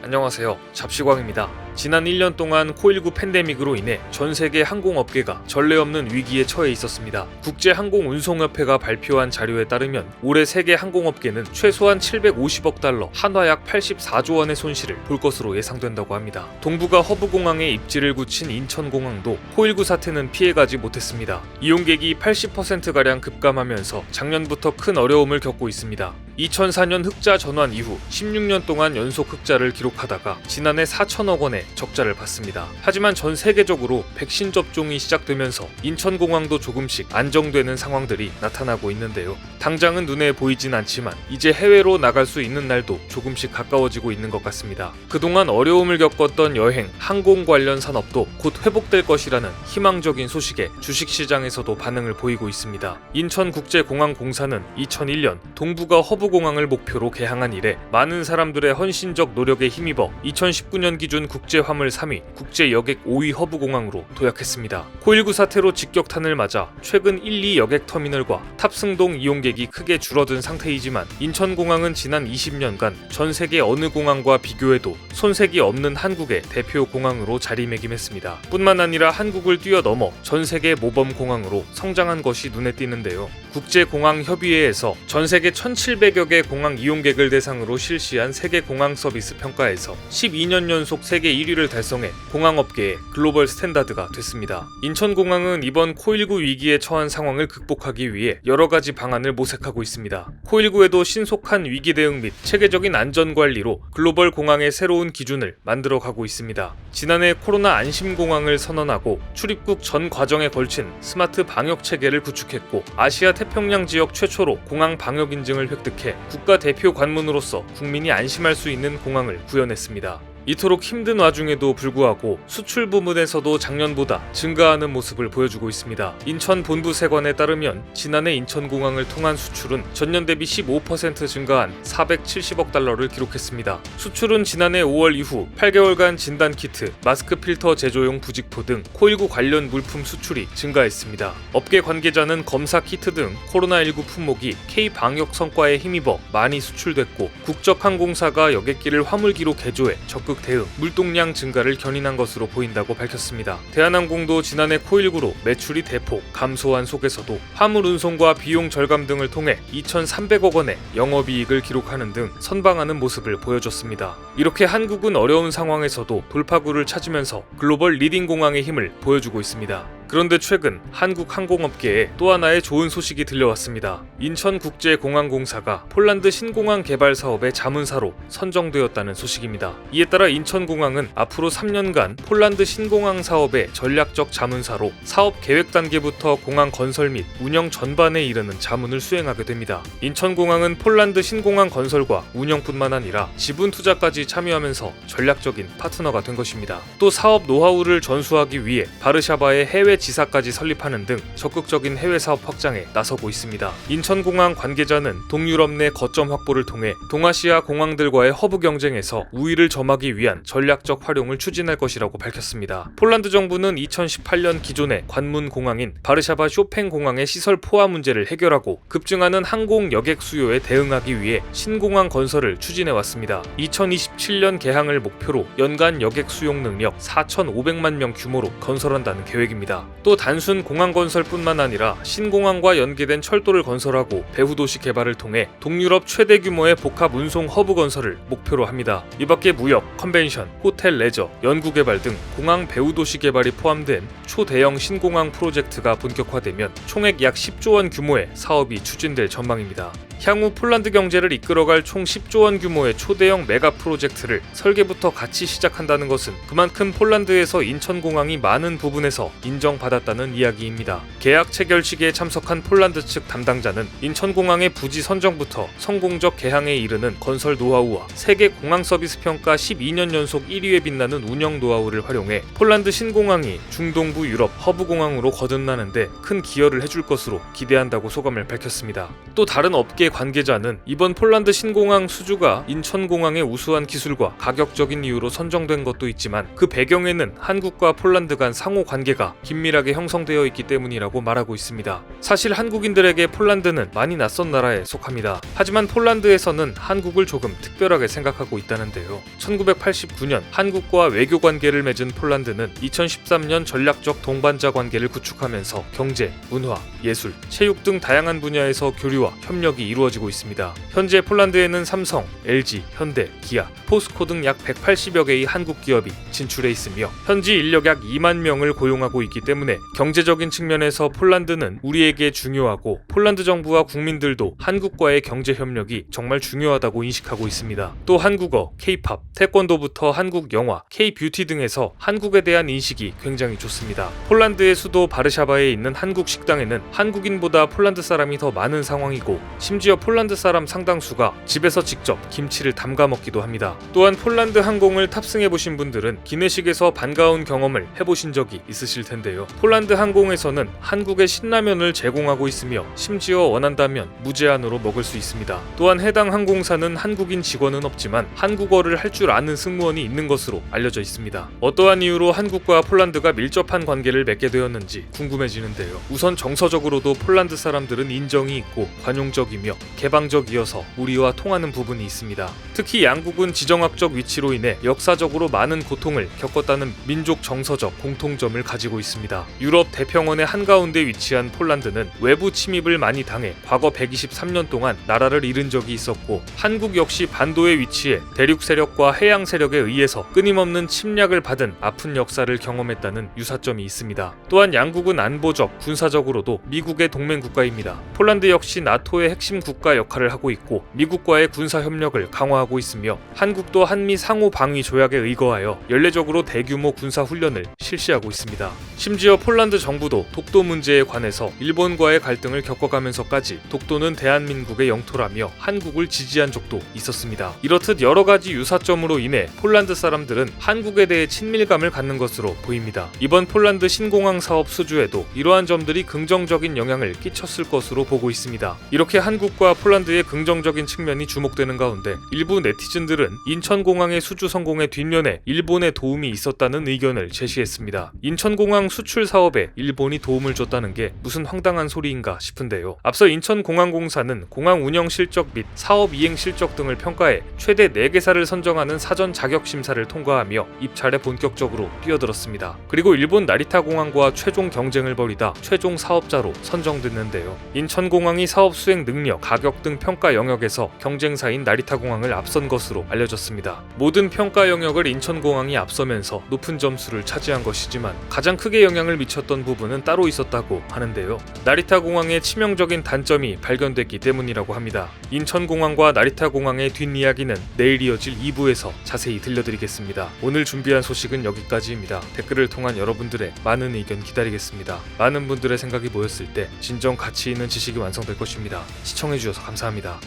안녕하세요. 잡시광입니다. 지난 1년 동안 코일9 팬데믹으로 인해 전 세계 항공업계가 전례 없는 위기에 처해 있었습니다. 국제항공운송협회가 발표한 자료에 따르면 올해 세계 항공업계는 최소한 750억 달러, 한화 약 84조 원의 손실을 볼 것으로 예상된다고 합니다. 동북아 허브공항에 입지를 굳힌 인천공항도 코일9 사태는 피해가지 못했습니다. 이용객이 80%가량 급감하면서 작년부터 큰 어려움을 겪고 있습니다. 2004년 흑자 전환 이후 16년 동안 연속 흑자를 기록하다가 지난해 4천억 원의 적자를 봤습니다. 하지만 전 세계적으로 백신 접종이 시작되면서 인천공항도 조금씩 안정되는 상황들이 나타나고 있는데요. 당장은 눈에 보이진 않지만 이제 해외로 나갈 수 있는 날도 조금씩 가까워지고 있는 것 같습니다. 그동안 어려움을 겪었던 여행, 항공 관련 산업도 곧 회복될 것이라는 희망적인 소식에 주식시장에서도 반응을 보이고 있습니다. 인천국제공항공사는 2001년 동북아 허브공항을 목표로 개항한 이래 많은 사람들의 헌신적 노력에 힘입어 2019년 기준 국제화물 3위, 국제여객 5위 허브공항으로 도약했습니다. 코일9 사태로 직격탄을 맞아 최근 1, 2 여객터미널과 탑승동 이용객이 크게 줄어든 상태이지만 인천공항은 지난 20년간 전 세계 어느 공항과 비교해도 손색이 없는 한국의 대표 공항으로 자리매김했습니다. 뿐만 아니라 한국을 뛰어넘어 전 세계 모범공항으로 성장한 것이 눈에 띄는데요. 국제공항협의회에서 전 세계 1,700여 개 공항 이용객을 대상으로 실시한 세계 공항 서비스 평가에서 12년 연속 세계 1위를 달성해 공항업계의 글로벌 스탠다드가 됐습니다. 인천공항은 이번 코일9 위기에 처한 상황을 극복하기 위해 여러 가지 방안을 모색하고 있습니다. 코일9에도 신속한 위기 대응 및 체계적인 안전관리로 글로벌 공항의 새로운 기준을 만들어가고 있습니다. 지난해 코로나 안심공항을 선언하고 출입국 전 과정에 걸친 스마트 방역 체계를 구축했고 아시아 태평양 지역 최초로 공항 방역 인증을 획득해 국가 대표 관문으로서 국민이 안심할 수 있는 공항을 구현했습니다. 이토록 힘든 와중에도 불구하고 수출 부문에서도 작년보다 증가하는 모습을 보여주고 있습니다. 인천 본부세관에 따르면 지난해 인천공항을 통한 수출은 전년 대비 15% 증가한 470억 달러를 기록했습니다. 수출은 지난해 5월 이후 8개월간 진단키트, 마스크 필터 제조용 부직포 등 코일9 관련 물품 수출이 증가했습니다. 업계 관계자는 검사 키트 등 코로나19 품목이 K-방역 성과에 힘입어 많이 수출됐고 국적항공사가 여객기를 화물기로 개조해 적극 대응, 물동량 증가를 견인한 것으로 보인다고 밝혔습니다. 대한항공도 지난해 코일9로 매출이 대폭 감소한 속에서도 화물 운송과 비용 절감 등을 통해 2,300억 원의 영업이익을 기록하는 등 선방하는 모습을 보여줬습니다. 이렇게 한국은 어려운 상황에서도 돌파구를 찾으면서 글로벌 리딩 공항의 힘을 보여주고 있습니다. 그런데 최근 한국 항공업계에 또 하나의 좋은 소식이 들려왔습니다. 인천국제공항공사가 폴란드 신공항 개발 사업의 자문사로 선정되었다는 소식입니다. 이에 따라 인천공항은 앞으로 3년간 폴란드 신공항 사업의 전략적 자문사로 사업 계획 단계부터 공항 건설 및 운영 전반에 이르는 자문을 수행하게 됩니다. 인천공항은 폴란드 신공항 건설과 운영뿐만 아니라 지분 투자까지 참여하면서 전략적인 파트너가 된 것입니다. 또 사업 노하우를 전수하기 위해 바르샤바의 해외 지사까지 설립하는 등 적극적인 해외 사업 확장에 나서고 있습니다. 인천공항 관계자는 동유럽 내 거점 확보를 통해 동아시아 공항들과의 허브 경쟁에서 우위를 점하기 위한 전략적 활용을 추진할 것이라고 밝혔습니다. 폴란드 정부는 2018년 기존의 관문 공항인 바르샤바 쇼팽 공항의 시설 포화 문제를 해결하고 급증하는 항공 여객 수요에 대응하기 위해 신공항 건설을 추진해 왔습니다. 2027년 개항을 목표로 연간 여객 수용 능력 4,500만 명 규모로 건설한다는 계획입니다. 또 단순 공항 건설뿐만 아니라 신공항과 연계된 철도를 건설하고 배후도시 개발을 통해 동유럽 최대 규모의 복합 운송 허브 건설을 목표로 합니다. 이 밖에 무역, 컨벤션, 호텔 레저, 연구개발 등 공항 배후도시 개발이 포함된 초대형 신공항 프로젝트가 본격화되면 총액 약 10조 원 규모의 사업이 추진될 전망입니다. 향후 폴란드 경제를 이끌어갈 총 10조 원 규모의 초대형 메가 프로젝트를 설계부터 같이 시작한다는 것은 그만큼 폴란드에서 인천공항이 많은 부분에서 인정받았다는 이야기입니다. 계약 체결식에 참석한 폴란드 측 담당자는 인천공항의 부지 선정부터 성공적 개항에 이르는 건설 노하우와 세계 공항 서비스 평가 12년 연속 1위에 빛나는 운영 노하우를 활용해 폴란드 신공항이 중동부 유럽 허브공항으로 거듭나는데 큰 기여를 해줄 것으로 기대한다고 소감을 밝혔습니다. 또 다른 업계 관계자는 이번 폴란드 신공항 수주가 인천공항의 우수한 기술과 가격적인 이유로 선정된 것도 있지만 그 배경에는 한국과 폴란드 간 상호 관계가 긴밀하게 형성되어 있기 때문이라고 말하고 있습니다. 사실 한국인들에게 폴란드는 많이 낯선 나라에 속합니다. 하지만 폴란드에서는 한국을 조금 특별하게 생각하고 있다는데요. 1989년 한국과 외교 관계를 맺은 폴란드는 2013년 전략적 동반자 관계를 구축하면서 경제, 문화, 예술, 체육 등 다양한 분야에서 교류와 협력이 이루어지고 있습니다. 현재 폴란드에는 삼성, LG, 현대, 기아, 포스코 등 약 180여 개의 한국 기업이 진출해 있으며 현지 인력 약 2만 명을 고용하고 있기 때문에 경제적인 측면에서 폴란드는 우리에게 중요하고 폴란드 정부와 국민들도 한국과의 경제 협력이 정말 중요하다고 인식하고 있습니다. 또 한국어, K-팝, 태권도부터 한국 영화, K-뷰티 등에서 한국에 대한 인식이 굉장히 좋습니다. 폴란드의 수도 바르샤바에 있는 한국 식당에는 한국인보다 폴란드 사람이 더 많은 상황이고 심지어 폴란드 사람 상당수가 집에서 직접 김치를 담가 먹기도 합니다. 또한 폴란드 항공을 탑승해보신 분들은 기내식에서 반가운 경험을 해보신 적이 있으실 텐데요. 폴란드 항공에서는 한국의 신라면을 제공하고 있으며 심지어 원한다면 무제한으로 먹을 수 있습니다. 또한 해당 항공사는 한국인 직원은 없지만 한국어를 할 줄 아는 승무원이 있는 것으로 알려져 있습니다. 어떠한 이유로 한국과 폴란드가 밀접한 관계를 맺게 되었는지 궁금해지는데요. 우선 정서적으로도 폴란드 사람들은 인정이 있고 관용적이며 개방적이어서 우리와 통하는 부분이 있습니다. 특히 양국은 지정학적 위치로 인해 역사적으로 많은 고통을 겪었다는 민족 정서적 공통점을 가지고 있습니다. 유럽 대평원의 한가운데 위치한 폴란드는 외부 침입을 많이 당해 과거 123년 동안 나라를 잃은 적이 있었고 한국 역시 반도에 위치해 대륙 세력과 해양 세력에 의해서 끊임없는 침략을 받은 아픈 역사를 경험했다는 유사점이 있습니다. 또한 양국은 안보적, 군사적으로도 미국의 동맹 국가입니다. 폴란드 역시 나토의 핵심 국가 역할을 하고 있고 미국과의 군사 협력을 강화하고 있으며 한국도 한미 상호 방위 조약에 의거하여 연례적으로 대규모 군사 훈련을 실시하고 있습니다. 심지어 폴란드 정부도 독도 문제에 관해서 일본과의 갈등을 겪어가면서까지 독도는 대한민국의 영토라며 한국을 지지한 적도 있었습니다. 이렇듯 여러 가지 유사점으로 인해 폴란드 사람들은 한국에 대해 친밀감을 갖는 것으로 보입니다. 이번 폴란드 신공항 사업 수주에도 이러한 점들이 긍정적인 영향을 끼쳤을 것으로 보고 있습니다. 이렇게 한국과 폴란드의 긍정적인 측면이 주목되는 가운데 일부 네티즌들은 인천공항의 수주 성공의 뒷면에 일본의 도움이 있었다는 의견을 제시했습니다. 인천공항 수출 사업에 일본이 도움을 줬다는 게 무슨 황당한 소리인가 싶은데요. 앞서 인천공항공사는 공항 운영 실적 및 사업 이행 실적 등을 평가해 최대 4개사를 선정하는 사전 자격 심사를 통과하며 입찰에 본격적으로 뛰어들었습니다. 그리고 일본 나리타 공항과 최종 경쟁을 벌이다 최종 사업자로 선정됐는데요. 인천공항이 사업 수행 능력, 가격 등 평가 영역에서 경쟁사인 나리타 공항을 앞선 것으로 알려졌습니다. 모든 평가 영역을 인천공항이 앞서면서 높은 점수를 차지한 것이지만 가장 크게 영향을 미쳤던 부분은 따로 있었다고 하는데요. 나리타 공항의 치명적인 단점이 발견됐기 때문이라고 합니다. 인천공항과 나리타 공항의 뒷이야기는 내일 이어질 2부에서 자세히 들려드리겠습니다. 오늘 준비한 소식은 여기까지입니다. 댓글을 통한 여러분들의 많은 의견 기다리겠습니다. 많은 분들의 생각이 모였을 때 진정 가치 있는 지식이 완성될 것입니다. 시청해주셔서 감사합니다.